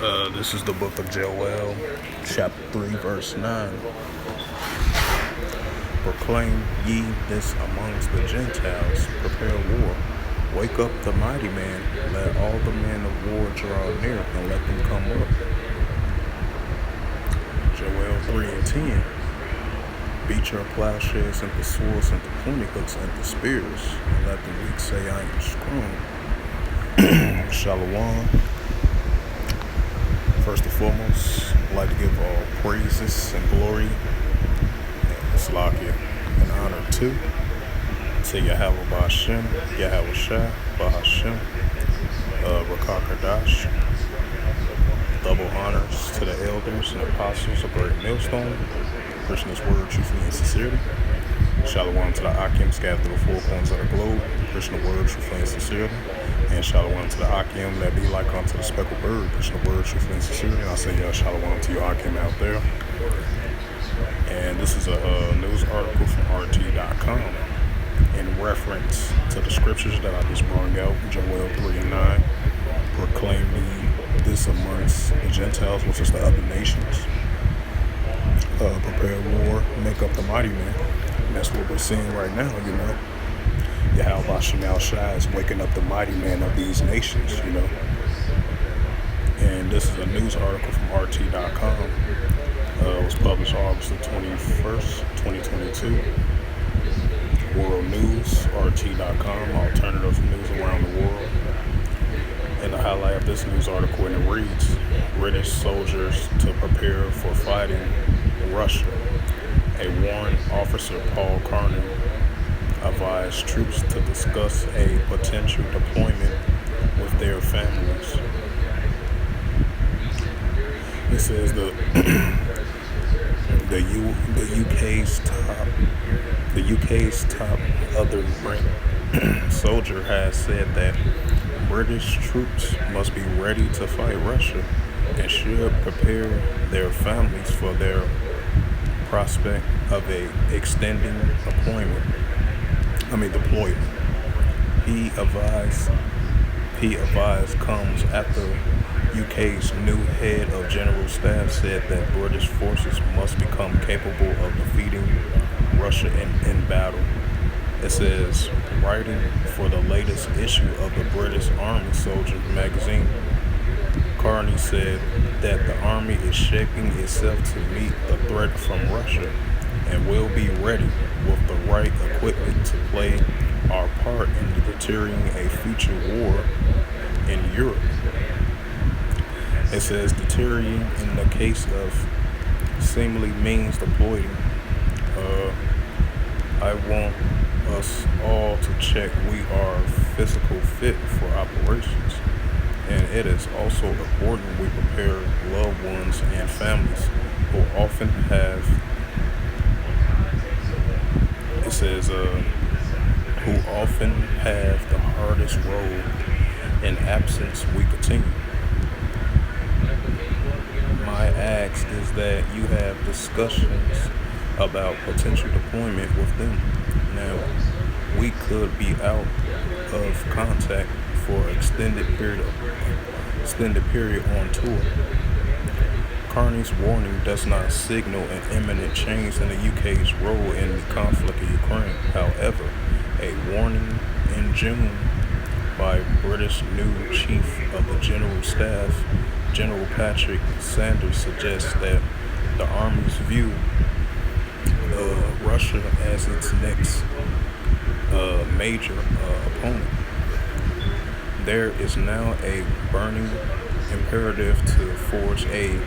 This is the book of Joel, chapter 3, verse 9. Proclaim ye this amongst the Gentiles, prepare war. Wake up the mighty man, let all the men of war draw near, and let them come up. Joel 3 and 10. Beat your plowshares into swords, into pointy hooks, into spears, and let the weak say, I am strong. Shalom. First and foremost, I'd like to give all praises and glory and slakia and honor to Yahweh Ba'Hashem, Yahweh Shah, Ba'Hashem, Rakakadash. Double honors to the elders and apostles of Great Millstone, preaching this word truthfully and sincerely. Shalom to the Akim scattered through the four corners of the globe, preaching the word truthfully and sincerely. And shalom to the Akim that be like unto the speckled bird, preaching the word truthfully and sincerely. And I say shalom to you Akim out there. And this is a news article from RT.com in reference to the scriptures that I just brought out, Joel 3 and 9. Proclaim ye this amongst the Gentiles, which is the other nations. Prepare war, make up the mighty man. And that's what we're seeing right now, Yahweh Ba'Shem Shai is waking up the mighty man of these nations, And this is a news article from RT.com. It was published August the 21st, 2022. World News, RT.com, alternative news around the world. And the highlight of this news article, and it reads, British soldiers to prepare for fighting Russia. A warrant officer, Paul Carney, advised troops to discuss a potential deployment with their families. It says the UK's top other ranked soldier has said that British troops must be ready to fight Russia and should prepare their families for their prospect of a extending deployment. He advised comes after UK's new head of general staff said that British forces must become capable of defeating Russia in battle. It says, writing for the latest issue of the British Army Soldier magazine, Carney said that the army is shaping itself to meet the threat from Russia and will be ready with the right equipment to play our part in deterring a future war in Europe. It says deterring in the case of seemingly means deploying. I want us all to check we are physical fit for operations. And it is also important we prepare loved ones and families who often have, it says, who often have the hardest road. In absence, we continue. My ask is that you have discussions about potential deployment with them. Now, we could be out of contact for extended period on tour. Carney's warning does not signal an imminent change in the UK's role in the conflict in Ukraine. However, a warning in June by British new Chief of the General Staff, General Patrick Sanders, suggests that the Army's view Russia as its next major opponent. There is now a burning imperative to forge a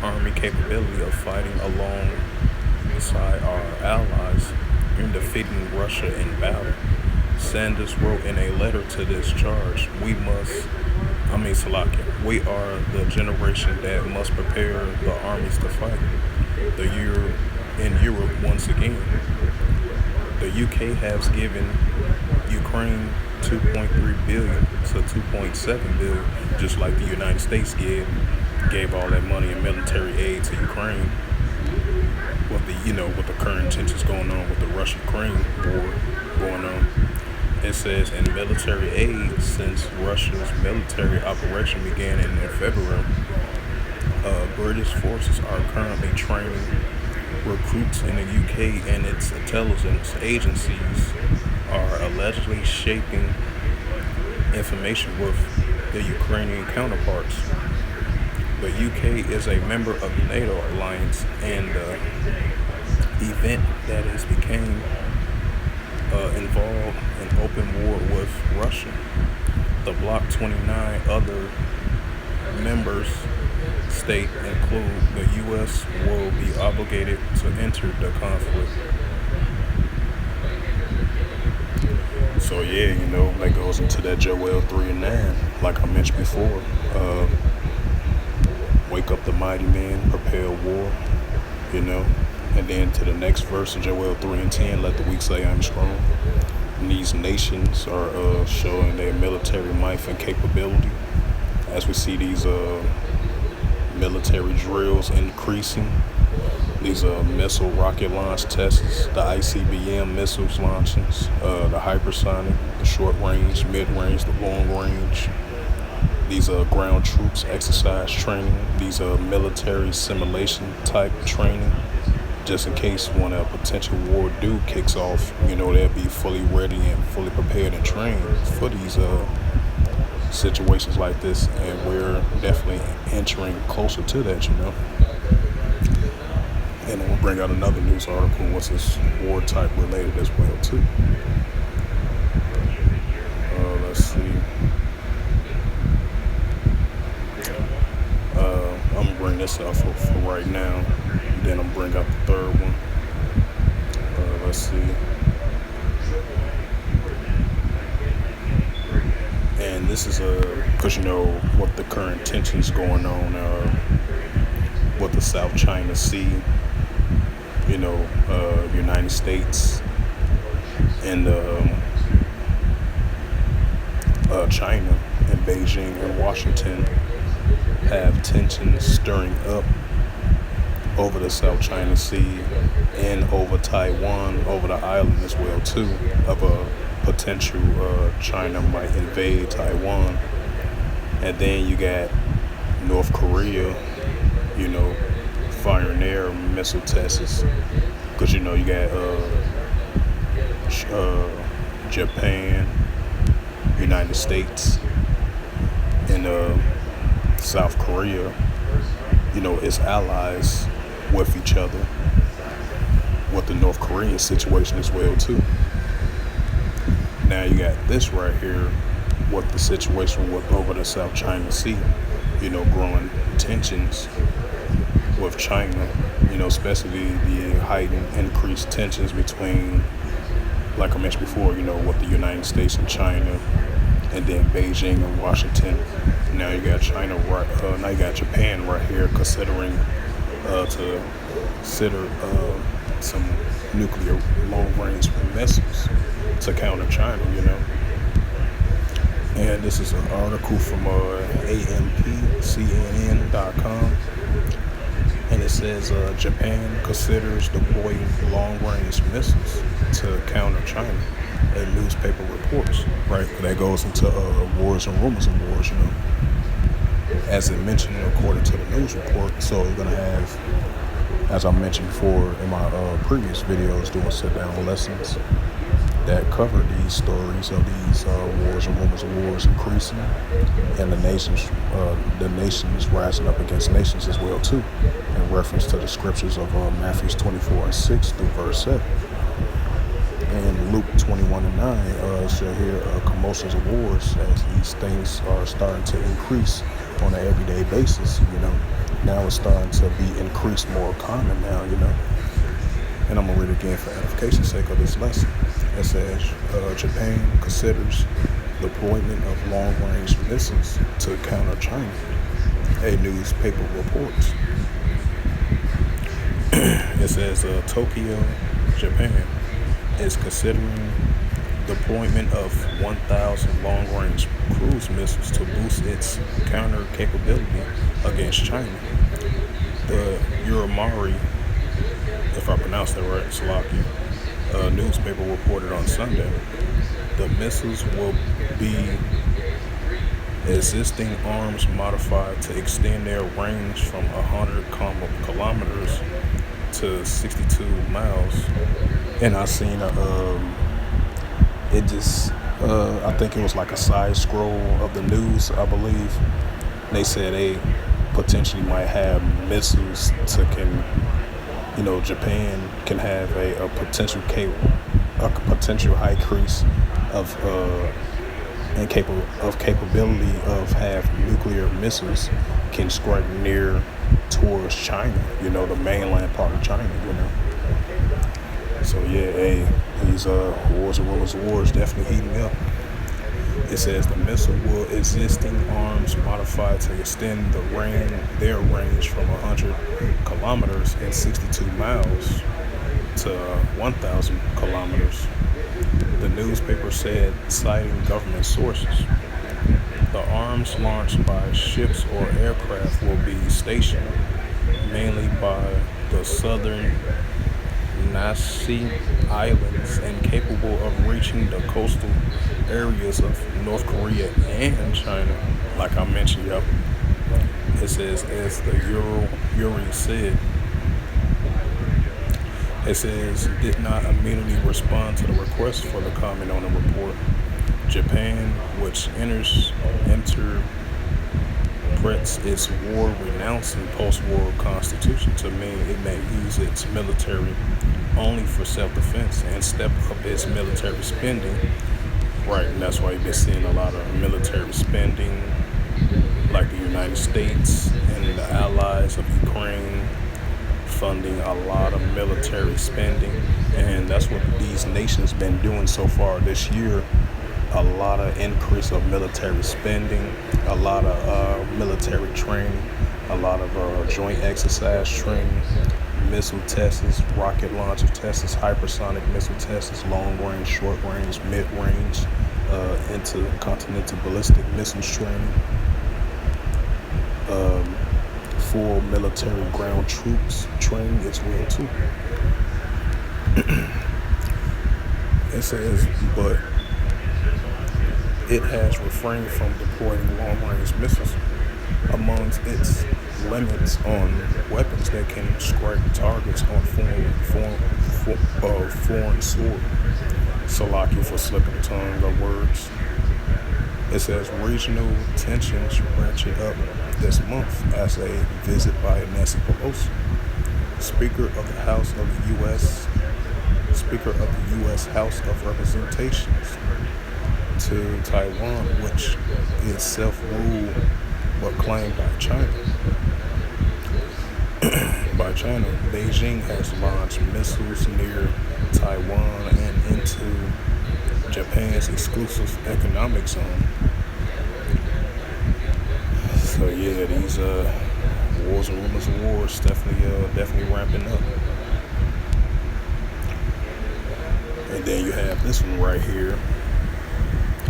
army capability of fighting alongside our allies in defeating Russia in battle. Sanders wrote in a letter to this charge, we are the generation that must prepare the armies to fight. In Europe once again. The UK has given Ukraine $2.3 billion to $2.7 billion, just like the United States gave all that money in military aid to Ukraine. With the current tensions going on with the Russia-Ukraine war going on. It says in military aid, since Russia's military operation began in February, British forces are currently training recruits in the UK, and its intelligence agencies are allegedly shaping information with the Ukrainian counterparts. The UK is a member of the NATO alliance, and the event that has became involved in open war with Russia. The Bloc 29 other members state include the U.S. will be obligated to enter the conflict. So yeah, that goes into that Joel 3 and 9, like I mentioned before. Wake up the mighty men, prepare war, And then to the next verse of Joel 3 and 10, let the weak say I'm strong. And these nations are showing their military might and capability. As we see these military drills increasing, these missile rocket launch tests, the ICBM missiles launchings, the hypersonic, the short range, mid range, the long range, these ground troops exercise training, these military simulation type training, just in case when a potential war kicks off, they'll be fully ready and fully prepared and trained for these situations like this, and we're definitely entering closer to that, And then we'll bring out another news article, what's this war type related as well too. Let's see. I'm gonna bring this out for right now. Then I'm bring out the third one. Let's see. And this is because what the current tensions going on with the South China Sea. United States and China and Beijing and Washington have tensions stirring up over the South China Sea and over Taiwan, over the island as well too, of a potential China might invade Taiwan. And then you got North Korea, firing their missile tests, because you got Japan, United States, and South Korea, its allies with each other, with the North Korean situation as well too. Now you got this right here, with the situation with over the South China Sea, growing tensions with China, especially the heightened increased tensions between, like I mentioned before, with the United States and China, and then Beijing and Washington. Now you got now you got Japan right here considering to consider some nuclear long-range missiles to counter China, And this is an article from AMPCNN.com. And it says Japan considers deploying long-range missiles to counter China. A newspaper reports, right? That goes into wars and rumors of wars, As it mentioned, according to the news report. So we're going to have, as I mentioned before in my previous videos, doing sit-down lessons that cover these stories of these wars and rumors of wars increasing, and the nations rising up against nations as well too, in reference to the scriptures of Matthew 24:6 through verse 7. And Luke 21:9 shall hear commotions of wars, as these things are starting to increase on an everyday basis. Now it's starting to be increased more common now. And I'm gonna read it again for edification's sake of this lesson. It says Japan considers deployment of long-range missiles to counter China. A newspaper reports. It says Tokyo, Japan, is considering deployment of 1,000 long-range cruise missiles to boost its counter capability against China. The Uramari, if I pronounced that right, Slovakia, newspaper reported on Sunday. The missiles will be Existing arms modified to extend their range from 100 kilometers to 62 miles. And I seen it just, I think it was like a side scroll of the news, I believe. They said they potentially might have missiles Japan can have a potential high increase of capability of have nuclear missiles can strike near towards China, the mainland part of China. So yeah, hey, these wars and rumors of wars definitely heating up. It says the missile will existing arms modified to extend their range from 100 kilometers and 62 miles to 1,000 kilometers. The newspaper said, citing government sources. The arms launched by ships or aircraft will be stationed mainly by the southern Nazi Islands and capable of reaching the coastal areas of North Korea and China. Like I mentioned, yep. It says, as the Yuri said, it says, did not immediately respond to the request for the comment on the report. Japan, which interprets its war-renouncing post-war constitution to mean it may use its military only for self-defense and step up its military spending. Right, and that's why you've been seeing a lot of military spending, like the United States and the allies of Ukraine funding a lot of military spending, and that's what these nations been doing so far this year. A lot of increase of military spending, a lot of military training, a lot of joint exercise training, missile tests, rocket launcher tests, hypersonic missile tests, long range, short range, mid range, intercontinental ballistic missiles training, full military ground troops training as well too. It says, but it has refrained from deploying long-range missiles amongst its limits on weapons that can strike targets on foreign soil. Salaki for slipping the tongue of words. It says regional tensions ratchet up this month as a visit by Nancy Pelosi, Speaker of the U.S. House of Representations, to Taiwan, which is self-ruled but claimed by China. Beijing has launched missiles near Taiwan and into Japan's exclusive economic zone. So yeah, these wars and rumors of wars definitely ramping up. And then you have this one right here.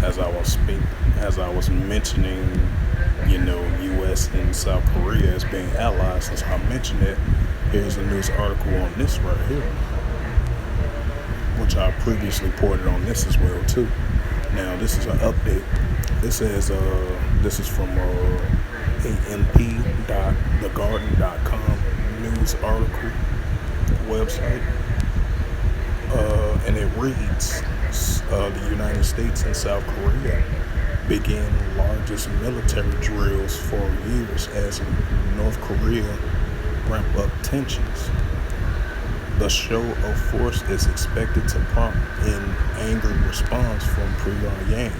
As I was mentioning, U.S. and South Korea as being allies. Since I mentioned it, here's a news article on this right here, which I previously reported on this as well too. Now this is an update. It says this is from amp.thegarden.com news article website, and it reads. The United States and South Korea began largest military drills for years as North Korea ramp up tensions. The show of force is expected to prompt an angry response from Pyongyang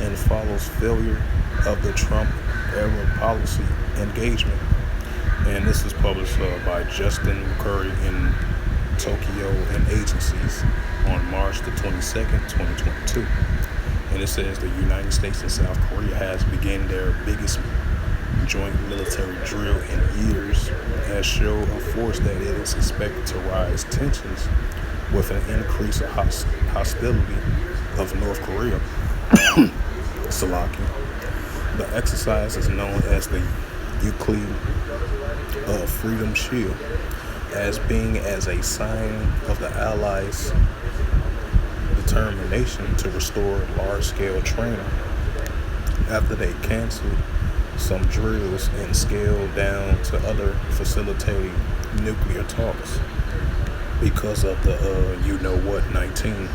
and follows failure of the Trump-era policy engagement. And this is published by Justin McCurry in Tokyo and agencies on March the 22nd, 2022. And it says the United States and South Korea has begun their biggest joint military drill in years as show of force that is expected to rise tensions with an increase of hostility of North Korea. Salaki. The exercise is known as the Euclid Freedom Shield, as being as a sign of the Allies' determination to restore large-scale training after they canceled some drills and scaled down to other facilitating nuclear talks because of the 19.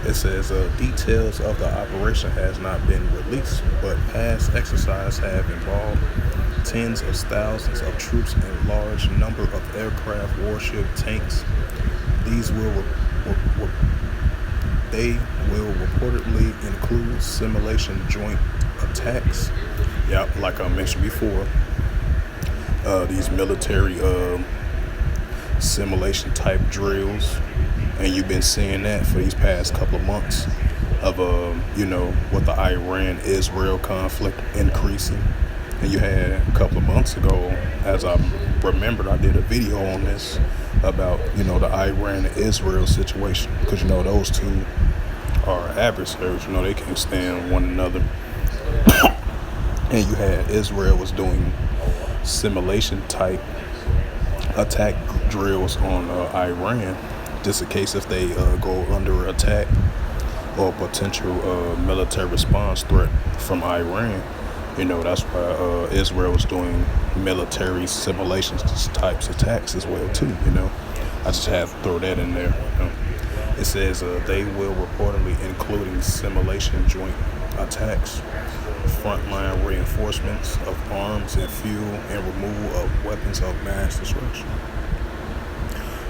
It says details of the operation has not been released, but past exercises have involved tens of thousands of troops and large number of aircraft, warship, tanks. These they will reportedly include simulation joint attacks. Yep, like I mentioned before, these military simulation type drills, and you've been seeing that for these past couple of months of with the Iran-Israel conflict increasing. And you had a couple of months ago, as I remembered, I did a video on this about the Iran and Israel situation, because those two are adversaries. They can't stand one another. And you had Israel was doing simulation type attack drills on Iran, just in case if they go under attack or potential military response threat from Iran. That's why Israel was doing military simulations types attacks as well too. I just have to throw that in there. It says they will reportedly including simulation joint attacks, frontline reinforcements of arms and fuel, and removal of weapons of mass destruction.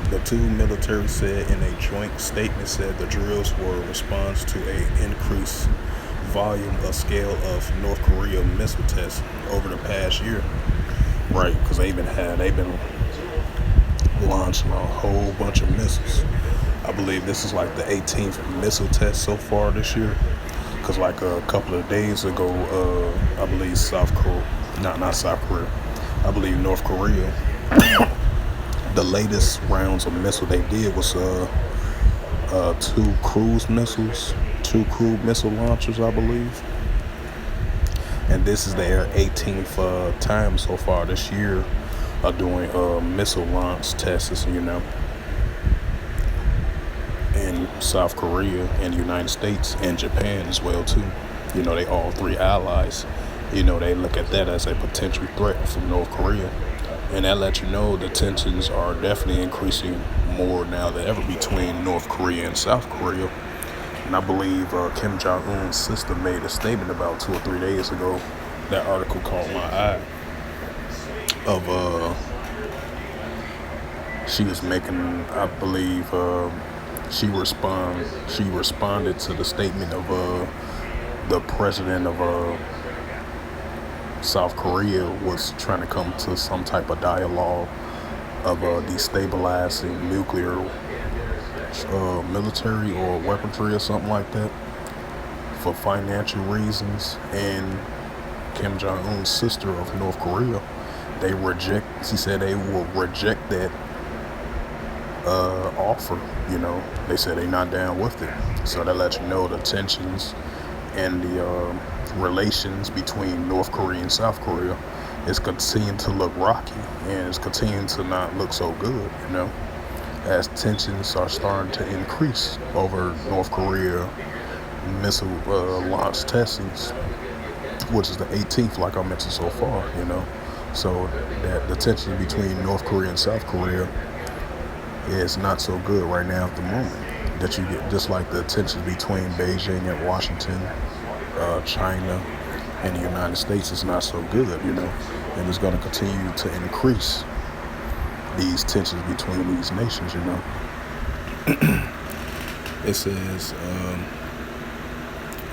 The two militaries said in a joint statement said the drills were a response to an increased volume of scale of North Korea missile tests over the past year. Right, because they've been launching a whole bunch of missiles. I believe this is like the 18th missile test so far this year. Because like a couple of days ago, I believe I believe North Korea, the latest rounds of missile they did was two cruise missile launchers, I believe. And this is their 18th time so far this year of doing missile launch tests, in South Korea and the United States and Japan as well too. They all three allies. They look at that as a potential threat from North Korea. And that lets you know the tensions are definitely increasing more now than ever between North Korea and South Korea. And I believe Kim Jong-un's sister made a statement about 2 or 3 days ago. That article caught my eye. She was making, I believe, she responded to the statement of the president of South Korea was trying to come to some type of dialogue of destabilizing nuclear military or weaponry or something like that for financial reasons. And Kim Jong-un's sister of North Korea, she said they will reject that offer. They said they're not down with it. So that lets you know the tensions and the relations between North Korea and South Korea is continuing to look rocky, and it's continuing to not look so good, as tensions are starting to increase over North Korea missile launch testings, which is the 18th, like I mentioned so far, So that the tension between North Korea and South Korea is not so good right now at the moment. That you get just like the tensions between Beijing and Washington, China, and the United States is not so good, and it's going to continue to increase these tensions between these nations, It says,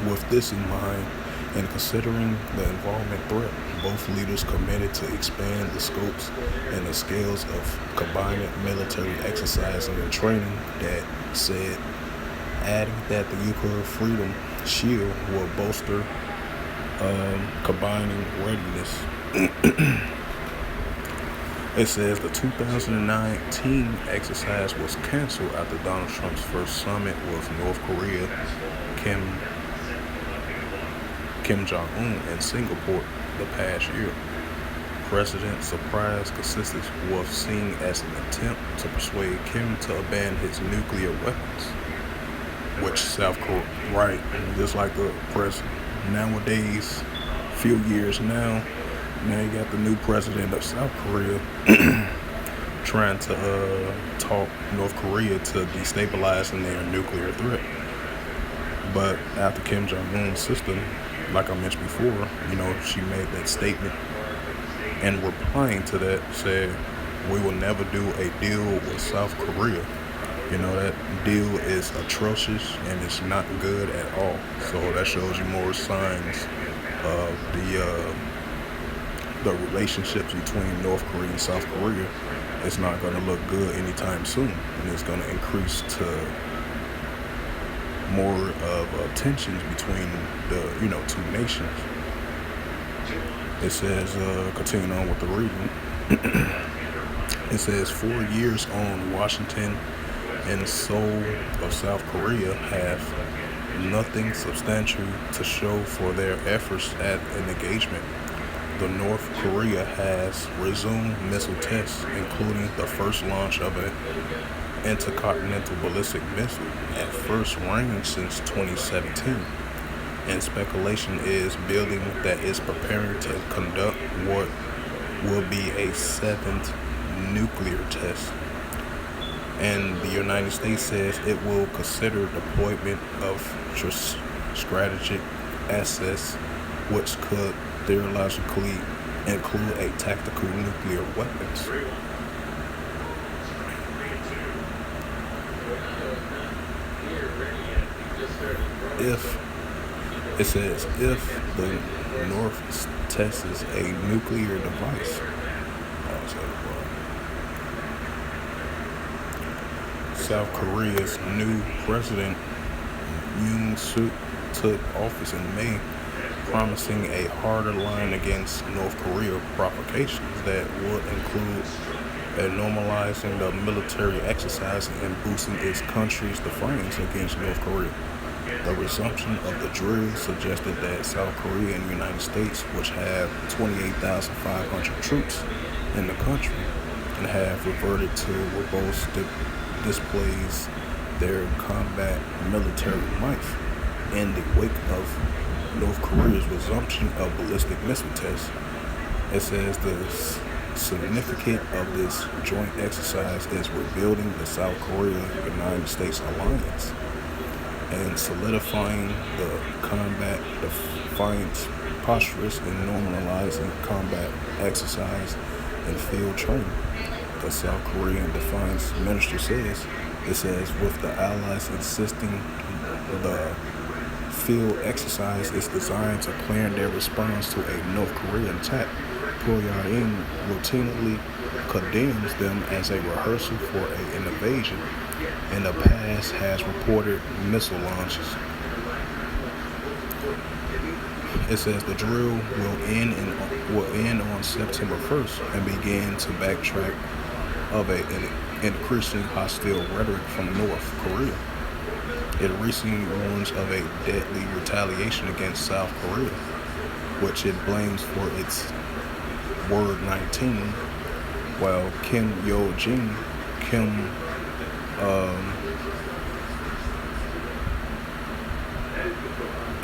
with this in mind, and considering the involvement threat, both leaders committed to expand the scopes and the scales of combined military exercising and training. That said, adding that the nuclear freedom shield will bolster combining readiness. It says the 2019 exercise was canceled after Donald Trump's first summit with North Korea Kim Jong-un in Singapore the past year. President's surprise consisted was seen as an attempt to persuade Kim to abandon his nuclear weapons, which South Korea, right, just like the president, nowadays, few years now you got the new president of South Korea trying to talk North Korea to destabilizing their nuclear threat. But after Kim Jong-un's sister, like I mentioned before, she made that statement, and replying to that said, "We will never do a deal with South Korea. That deal is atrocious and it's not good at all." So that shows you more signs of the relationships between North Korea and South Korea. It's not going to look good anytime soon, and it's going to increase to more of tensions between the two nations. It says, continuing on with the reading, it says 4 years on, Washington and Seoul of South Korea have nothing substantial to show for their efforts at an engagement. The North Korea has resumed missile tests, including the first launch of an intercontinental ballistic missile at first range since 2017. And speculation is building that it's preparing to conduct what will be a seventh nuclear test. And the United States says it will consider deployment of strategic assets, which could theoretically include a tactical nuclear weapons. If the North tests a nuclear device, South Korea's new president Yoon Suk took office in May, promising a harder line against North Korea provocations that would include normalizing the military exercise and boosting its country's defiance against North Korea. The resumption of the drill suggested that South Korea and the United States, which have 28,500 troops in the country and have reverted to robust displays their combat military might in the wake of North Korea's resumption of ballistic missile tests. It says the significance of this joint exercise is rebuilding the South Korea-United States alliance and solidifying the combat defiance postures and normalizing combat exercise and field training. The South Korean Defense Minister says, with the Allies insisting the field exercise is designed to plan their response to a North Korean attack. Pyongyang routinely condemns them as a rehearsal for an invasion. In the past, has reported missile launches. It says the drill will end on September 1st and begin to backtrack of an increasing hostile rhetoric from North Korea. It recently warns of a deadly retaliation against South Korea, which it blames for its Word 19, while Kim Yo-jin,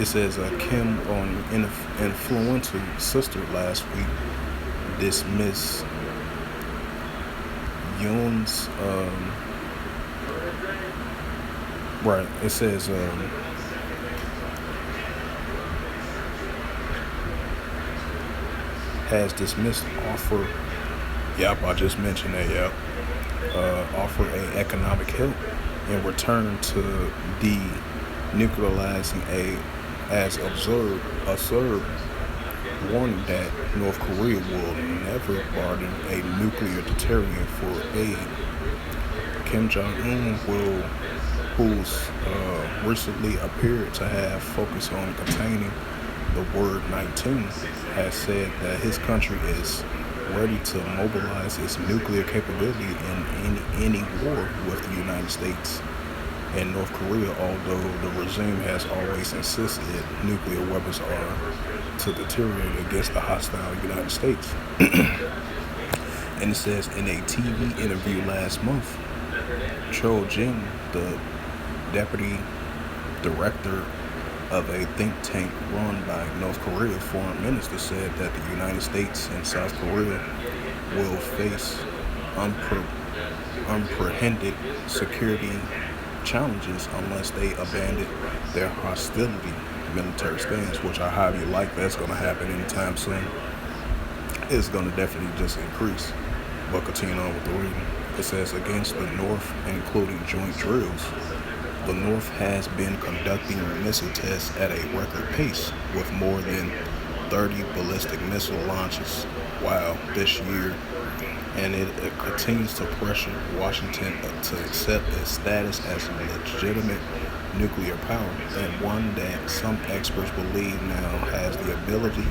it says Kim on influential sister last week dismissed Yoon's right. It says has dismissed offer. Yep, I just mentioned that. Yep, offer a economic help in return to denuclearizing as observed, warning that North Korea will never pardon a nuclear deterrent for aid. Kim Jong-un, who's recently appeared to have focused on containing the Word 19, has said that his country is ready to mobilize its nuclear capability in any war with the United States and North Korea, although the regime has always insisted that nuclear weapons are to deteriorate against the hostile United States. And it says in a TV interview last month, Cho Jin, the deputy director of a think tank run by North Korea. Foreign minister said that the United States and South Korea will face unprecedented security challenges unless they abandon their hostility military stance, which I highly like. That's going to happen anytime soon. It's going to definitely just increase. But continuing on with the reading, it says against the North, including joint drills, the North has been conducting missile tests at a record pace with more than 30 ballistic missile launches, this year, and it continues to pressure Washington to accept its status as a legitimate nuclear power, and one that some experts believe now has the ability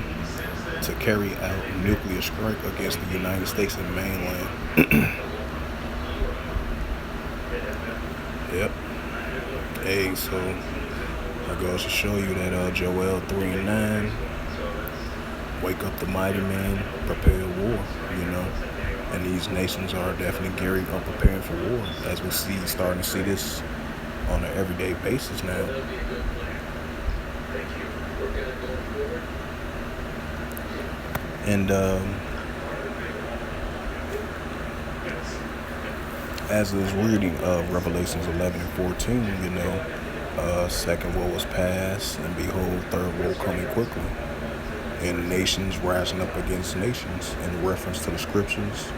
to carry out nuclear strike against the United States and mainland. Yep. Hey, so that goes to show you that Joel 3:9, wake up the mighty man, prepare war, and these nations are definitely gearing up, preparing for war, as we starting to see this on an everyday basis now. And as I was reading Revelations 11 and 14, second woe was past, and behold, third woe coming quickly. And nations rising up against nations in reference to the scriptures,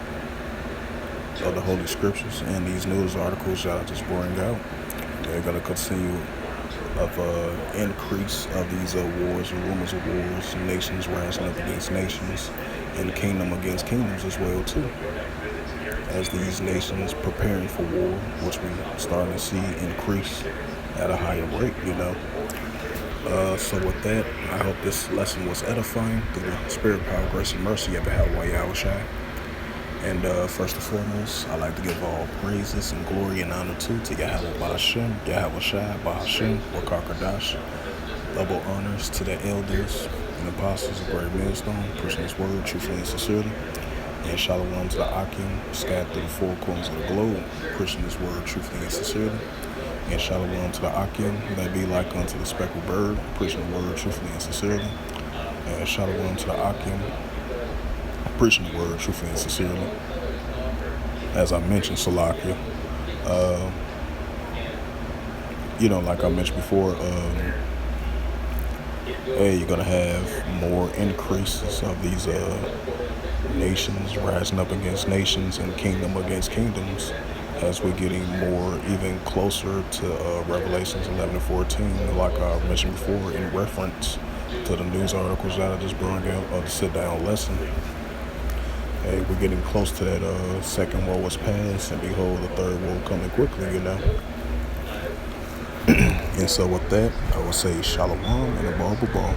of the Holy Scriptures, and these news articles y'all just bring out. They're going to continue of increase of these wars and rumors of wars, nations rising up against nations, and kingdom against kingdoms as well too. As these nations preparing for war, which we starting to see increase at a higher rate, So with that, I hope this lesson was edifying through the spirit, power, grace, and mercy of Yahweh Shai. And first and foremost, I'd like to give all praises and glory and honor to Yahweh Ba'ashem, Yahweh Shai, Ba'ashem, Wakakadash. Double honors to the elders and apostles of Great Millstone, preaching His word truthfully and sincerely. And shalom to the Akim, scattered through the four corners of the globe, preaching His word truthfully and sincerely. And shalom to the Akim, that be like unto the speckled bird, preaching the word truthfully and sincerely. And shalom to the Akim, preaching the word truthfully and sincerely. As I mentioned, Salakia, like I mentioned before, you're going to have more increases of these nations rising up against nations and kingdom against kingdoms, as we're getting more even closer to Revelations 11 and 14, like I mentioned before, in reference to the news articles that I just brought out of the sit-down lesson. Hey, we're getting close to that second woe was past, and behold, the third woe coming quickly, And so with that, I will say shalom and a ball.